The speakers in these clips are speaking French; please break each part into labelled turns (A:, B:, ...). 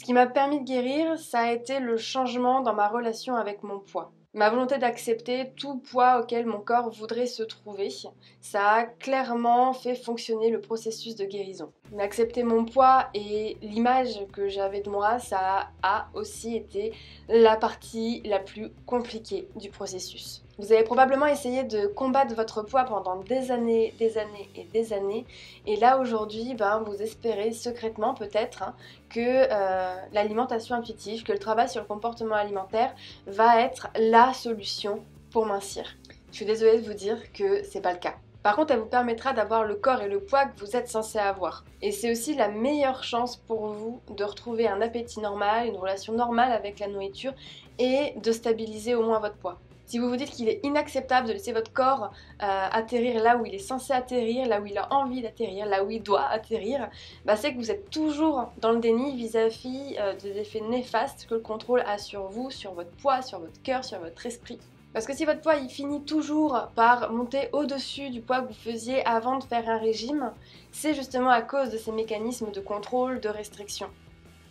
A: Ce qui m'a permis de guérir, ça a été le changement dans ma relation avec mon poids. Ma volonté d'accepter tout poids auquel mon corps voudrait se trouver, ça a clairement fait fonctionner le processus de guérison. Mais accepter mon poids et l'image que j'avais de moi, ça a aussi été la partie la plus compliquée du processus. Vous avez probablement essayé de combattre votre poids pendant des années et des années, et là aujourd'hui, vous espérez secrètement peut-être que l'alimentation intuitive, que le travail sur le comportement alimentaire va être la solution pour mincir. Je suis désolée de vous dire que c'est pas le cas. Par contre, elle vous permettra d'avoir le corps et le poids que vous êtes censé avoir. Et c'est aussi la meilleure chance pour vous de retrouver un appétit normal, une relation normale avec la nourriture et de stabiliser au moins votre poids. Si vous vous dites qu'il est inacceptable de laisser votre corps atterrir là où il est censé atterrir, là où il a envie d'atterrir, là où il doit atterrir, c'est que vous êtes toujours dans le déni vis-à-vis des effets néfastes que le contrôle a sur vous, sur votre poids, sur votre cœur, sur votre esprit. Parce que si votre poids il finit toujours par monter au-dessus du poids que vous faisiez avant de faire un régime, c'est justement à cause de ces mécanismes de contrôle, de restriction.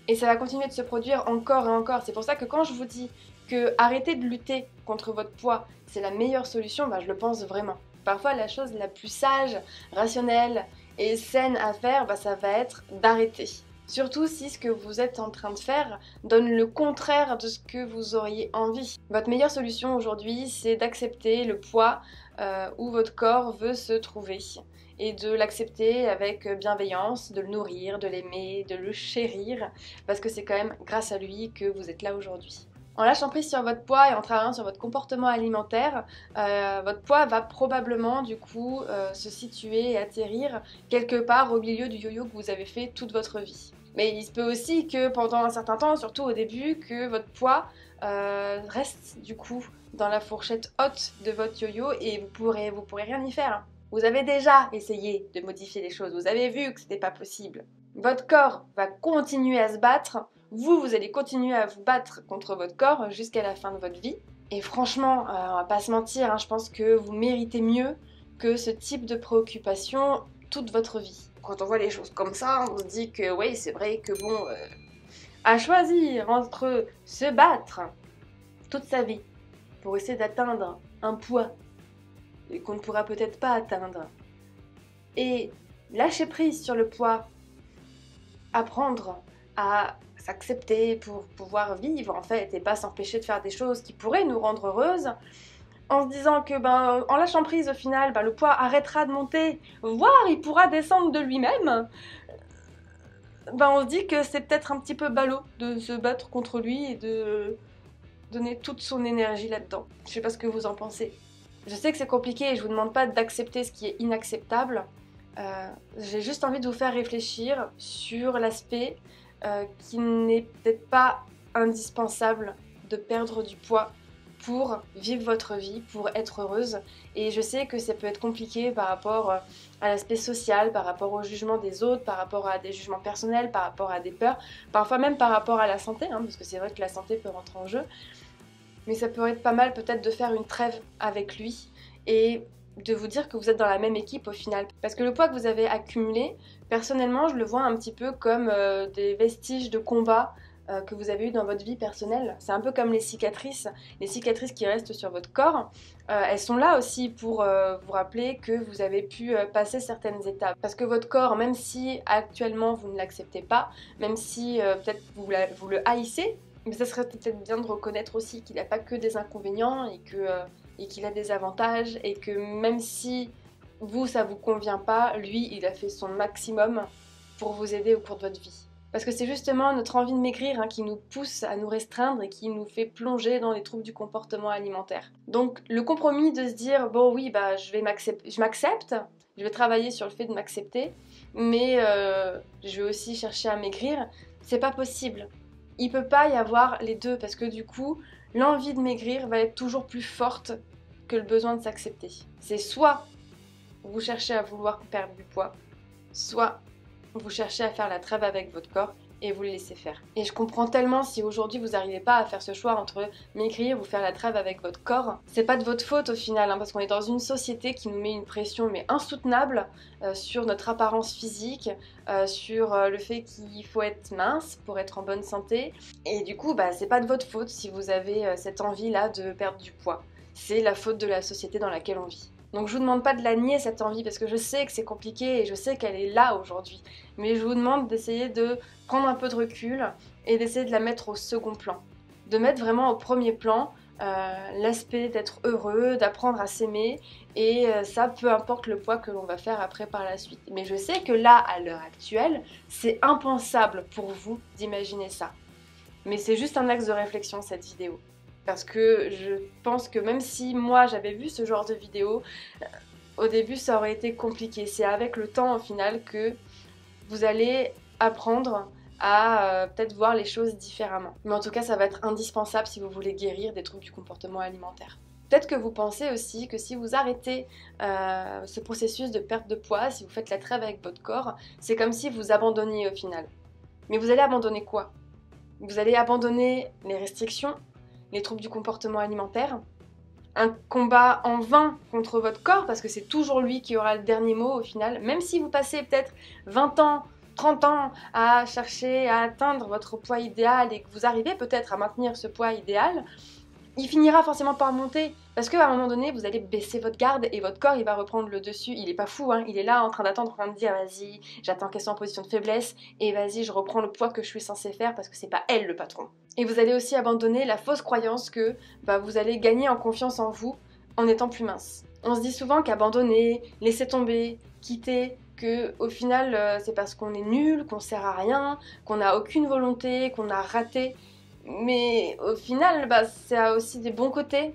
A: Et ça va continuer de se produire encore et encore. C'est pour ça que quand je vous dis que arrêter de lutter contre votre poids, c'est la meilleure solution, je le pense vraiment. Parfois, la chose la plus sage, rationnelle et saine à faire, ça va être d'arrêter. Surtout si ce que vous êtes en train de faire donne le contraire de ce que vous auriez envie. Votre meilleure solution aujourd'hui, c'est d'accepter le poids où votre corps veut se trouver. Et de l'accepter avec bienveillance, de le nourrir, de l'aimer, de le chérir, parce que c'est quand même grâce à lui que vous êtes là aujourd'hui. En lâchant prise sur votre poids et en travaillant sur votre comportement alimentaire, votre poids va probablement du coup se situer et atterrir quelque part au milieu du yo-yo que vous avez fait toute votre vie. Mais il se peut aussi que pendant un certain temps, surtout au début, que votre poids reste du coup dans la fourchette haute de votre yo-yo et vous pourrez rien y faire. Vous avez déjà essayé de modifier les choses, vous avez vu que c'était pas possible. Votre corps va continuer à se battre, vous allez continuer à vous battre contre votre corps jusqu'à la fin de votre vie. Et franchement, on va pas se mentir, je pense que vous méritez mieux que ce type de préoccupation toute votre vie. Quand on voit les choses comme ça, on se dit que oui, c'est vrai que à choisir entre se battre toute sa vie pour essayer d'atteindre un poids qu'on ne pourra peut-être pas atteindre, et lâcher prise sur le poids, apprendre à s'accepter pour pouvoir vivre en fait, et pas s'empêcher de faire des choses qui pourraient nous rendre heureuses, en se disant que en lâchant prise au final, le poids arrêtera de monter, voire il pourra descendre de lui-même, on se dit que c'est peut-être un petit peu ballot de se battre contre lui et de donner toute son énergie là-dedans. Je sais pas ce que vous en pensez. Je sais que c'est compliqué et je vous demande pas d'accepter ce qui est inacceptable. J'ai juste envie de vous faire réfléchir sur l'aspect qui n'est peut-être pas indispensable de perdre du poids pour vivre votre vie, pour être heureuse. Et je sais que ça peut être compliqué par rapport à l'aspect social, par rapport au jugement des autres, par rapport à des jugements personnels, par rapport à des peurs, parfois même par rapport à la santé, parce que c'est vrai que la santé peut rentrer en jeu. Mais ça pourrait être pas mal peut-être de faire une trêve avec lui et de vous dire que vous êtes dans la même équipe au final. Parce que le poids que vous avez accumulé, personnellement, je le vois un petit peu comme des vestiges de combat que vous avez eu dans votre vie personnelle. C'est un peu comme les cicatrices qui restent sur votre corps. Elles sont là aussi pour vous rappeler que vous avez pu passer certaines étapes. Parce que votre corps, même si actuellement vous ne l'acceptez pas, même si peut-être vous le haïssez, mais ça serait peut-être bien de reconnaître aussi qu'il n'a pas que des inconvénients et qu'il a des avantages et que même si vous, ça vous convient pas, lui, il a fait son maximum pour vous aider au cours de votre vie. Parce que c'est justement notre envie de maigrir qui nous pousse à nous restreindre et qui nous fait plonger dans les troubles du comportement alimentaire. Donc le compromis de se dire, je m'accepte, je vais travailler sur le fait de m'accepter, mais je vais aussi chercher à maigrir, c'est pas possible. Il peut pas y avoir les deux parce que du coup, l'envie de maigrir va être toujours plus forte que le besoin de s'accepter. C'est soit vous cherchez à vouloir perdre du poids, soit vous cherchez à faire la trêve avec votre corps et vous les laissez faire. Et je comprends tellement si aujourd'hui vous n'arrivez pas à faire ce choix entre maigrir ou faire la trêve avec votre corps. C'est pas de votre faute au final, hein, parce qu'on est dans une société qui nous met une pression mais insoutenable sur notre apparence physique, sur le fait qu'il faut être mince pour être en bonne santé. Et du coup, c'est pas de votre faute si vous avez cette envie-là de perdre du poids. C'est la faute de la société dans laquelle on vit. Donc je vous demande pas de la nier cette envie parce que je sais que c'est compliqué et je sais qu'elle est là aujourd'hui. Mais je vous demande d'essayer de prendre un peu de recul et d'essayer de la mettre au second plan. De mettre vraiment au premier plan l'aspect d'être heureux, d'apprendre à s'aimer et ça peu importe le poids que l'on va faire après par la suite. Mais je sais que là, à l'heure actuelle, c'est impensable pour vous d'imaginer ça. Mais c'est juste un axe de réflexion cette vidéo. Parce que je pense que même si moi j'avais vu ce genre de vidéo, au début ça aurait été compliqué. C'est avec le temps au final que vous allez apprendre à peut-être voir les choses différemment. Mais en tout cas ça va être indispensable si vous voulez guérir des troubles du comportement alimentaire. Peut-être que vous pensez aussi que si vous arrêtez ce processus de perte de poids, si vous faites la trêve avec votre corps, c'est comme si vous abandonniez au final. Mais vous allez abandonner quoi ? Vous allez abandonner les restrictions, les troubles du comportement alimentaire, un combat en vain contre votre corps, parce que c'est toujours lui qui aura le dernier mot au final, même si vous passez peut-être 20 ans, 30 ans à chercher à atteindre votre poids idéal et que vous arrivez peut-être à maintenir ce poids idéal, il finira forcément par monter, parce qu'à un moment donné, vous allez baisser votre garde et votre corps, il va reprendre le dessus. Il est pas fou, hein, il est là en train d'attendre, en train de dire vas-y, j'attends qu'elle soit en position de faiblesse et vas-y, je reprends le poids que je suis censée faire parce que c'est pas elle le patron. Et vous allez aussi abandonner la fausse croyance que vous allez gagner en confiance en vous en étant plus mince. On se dit souvent qu'abandonner, laisser tomber, quitter, que au final c'est parce qu'on est nul, qu'on sert à rien, qu'on n'a aucune volonté, qu'on a raté. Mais au final, ça a aussi des bons côtés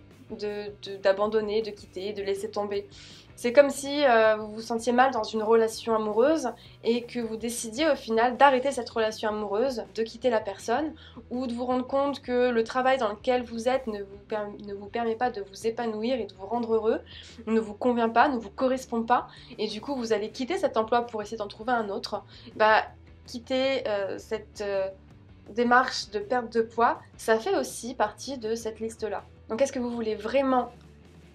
A: d'abandonner, de quitter, de laisser tomber. C'est comme si vous vous sentiez mal dans une relation amoureuse et que vous décidiez au final d'arrêter cette relation amoureuse, de quitter la personne ou de vous rendre compte que le travail dans lequel vous êtes ne vous permet pas de vous épanouir et de vous rendre heureux, ne vous convient pas, ne vous correspond pas et du coup vous allez quitter cet emploi pour essayer d'en trouver un autre. Quitter cette démarche de perte de poids, ça fait aussi partie de cette liste-là. Donc est-ce que vous voulez vraiment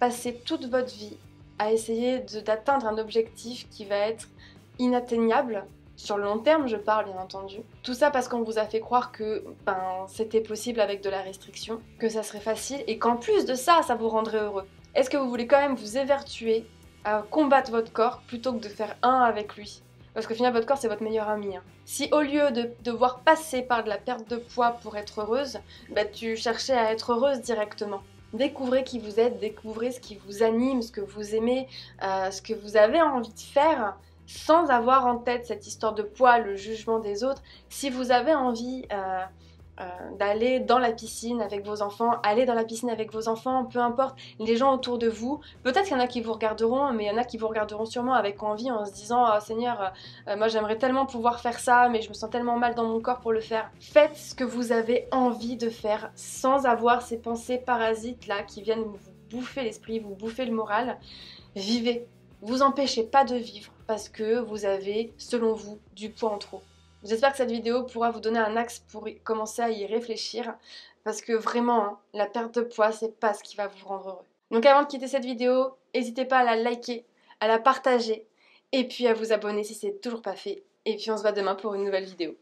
A: passer toute votre vie à essayer d'atteindre un objectif qui va être inatteignable, sur le long terme je parle bien entendu, tout ça parce qu'on vous a fait croire que c'était possible avec de la restriction, que ça serait facile et qu'en plus de ça, ça vous rendrait heureux. Est-ce que vous voulez quand même vous évertuer à combattre votre corps plutôt que de faire un avec lui ? Parce qu'au final, votre corps, c'est votre meilleur ami. Hein. Si au lieu de devoir passer par de la perte de poids pour être heureuse, tu cherchais à être heureuse directement. Découvrez qui vous êtes, découvrez ce qui vous anime, ce que vous aimez, ce que vous avez envie de faire, sans avoir en tête cette histoire de poids, le jugement des autres. Si vous avez envie d'aller dans la piscine avec vos enfants, aller dans la piscine avec vos enfants, peu importe, les gens autour de vous, peut-être qu'il y en a qui vous regarderont, mais il y en a qui vous regarderont sûrement avec envie en se disant « Oh Seigneur, moi j'aimerais tellement pouvoir faire ça, mais je me sens tellement mal dans mon corps pour le faire. » Faites ce que vous avez envie de faire sans avoir ces pensées parasites là qui viennent vous bouffer l'esprit, vous bouffer le moral. Vivez, vous empêchez pas de vivre parce que vous avez, selon vous, du poids en trop. J'espère que cette vidéo pourra vous donner un axe pour commencer à y réfléchir parce que vraiment, la perte de poids, c'est pas ce qui va vous rendre heureux. Donc avant de quitter cette vidéo, n'hésitez pas à la liker, à la partager et puis à vous abonner si c'est toujours pas fait. Et puis on se voit demain pour une nouvelle vidéo.